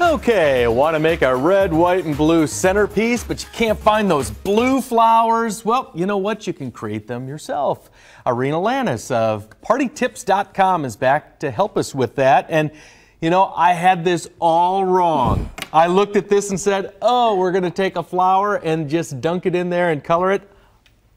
Okay, want to make a red, white, and blue centerpiece, but you can't find those blue flowers? Well, you know what? You can create them yourself. Arina Lanis of partytips.com is back to help us with that. And, you know, I had this all wrong. I looked at this and said, oh, we're going to take a flower and just dunk it in there and color it.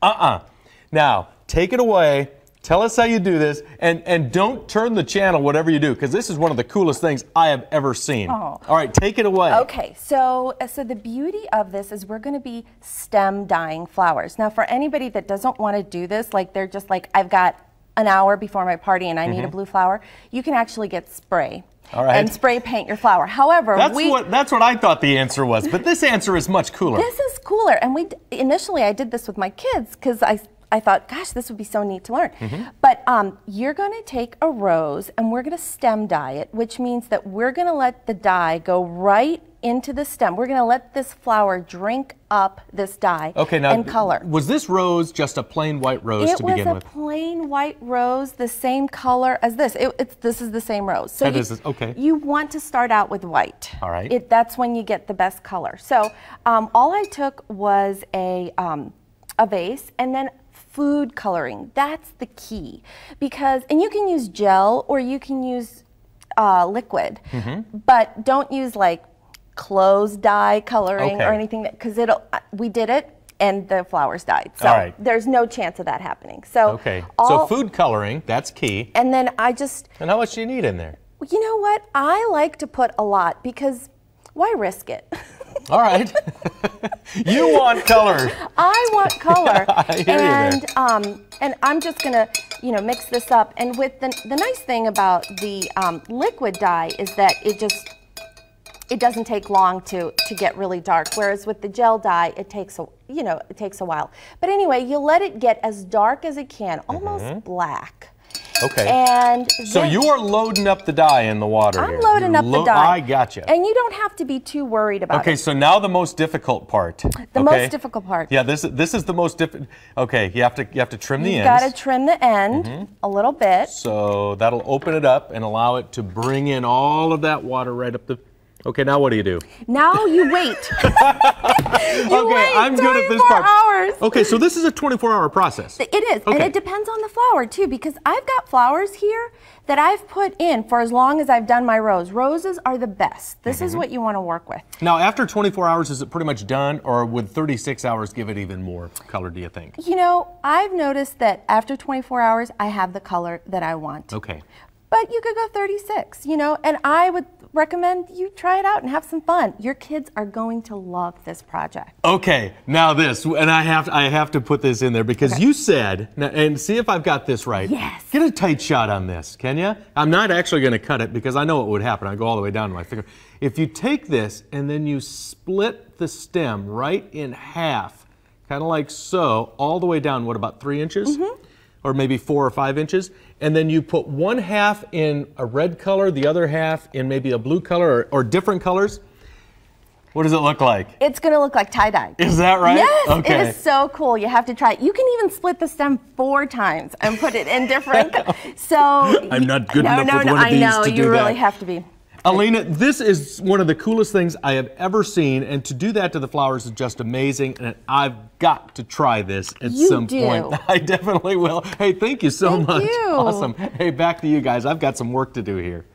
Now, take it away. Tell us how you do this, and don't turn the channel whatever you do, because this is one of the coolest things I have ever seen. Oh. All right, take it away. Okay, so the beauty of this is we're going to be stem dyeing flowers. Now, for anybody that doesn't want to do this, like they're just like, I've got an hour before my party and I need a blue flower, you can actually get spray. All right. And spray paint your flower. However, that's what I thought the answer was, but this answer is much cooler. This is cooler, and initially I did this with my kids because I thought, gosh, this would be so neat to learn. But you're going to take a rose and we're going to stem dye it, which means that we're going to let the dye go right into the stem. We're going to let this flower drink up this dye and color. Was this rose just a plain white rose to begin with? It was a plain white rose, the same color as this. This is the same rose. So okay. You want to start out with white. All right. That's when you get the best color. So all I took was a vase and then food coloring. That's the key, and you can use gel or you can use liquid, but don't use like clothes dye coloring or anything, because we did it and the flowers died. So there's no chance of that happening. So so food coloring, that's key. And then and how much do you need in there? You know what? I like to put a lot, because why risk it? All right. You want color. I want color. I hear you there. And I'm just gonna, mix this up. And with the nice thing about the liquid dye is that it doesn't take long to get really dark. Whereas with the gel dye, it takes a while. But anyway, you let it get as dark as it can, almost black. Okay. And so you are loading up the dye in the water here. I'm loading up the dye. I gotcha. And you don't have to be too worried about it. Okay, so now the most difficult part. The most difficult part. Yeah, this is the most difficult. Okay, you have to trim the ends. You've got to trim the end a little bit. So that'll open it up and allow it to bring in all of that water right up the. Okay, now what do you do? Now you wait. I'm good at this part. Hours. Okay, so this is a 24-hour process. It is, and it depends on the flower too, because I've got flowers here that I've put in for as long as I've done my rose. Roses are the best. This is what you want to work with. Now, after 24 hours, is it pretty much done, or would 36 hours give it even more color, do you think? You know, I've noticed that after 24 hours, I have the color that I want. Okay. But you could go 36, and I would recommend you try it out and have some fun. Your kids are going to love this project. Okay, now this, and I have to put this in there because you said, and see if I've got this right. Yes. Get a tight shot on this, can you? I'm not actually going to cut it because I know what would happen. I go all the way down to my finger. If you take this and then you split the stem right in half, kind of like so, all the way down, what, about 3 inches? Or maybe 4 or 5 inches, and then you put one half in a red color, the other half in maybe a blue color or different colors. What does it look like? It's going to look like tie-dye. Is that right? Yes, okay. It is so cool. You have to try it. You can even split the stem 4 times and put it in different. So I'm not good enough with one of these to do that. I know, you really have to be. Arina, this is one of the coolest things I have ever seen, and to do that to the flowers is just amazing, and I've got to try this at some point. I definitely will. Hey, thank you so much. Thank you. Awesome. Hey, back to you guys. I've got some work to do here.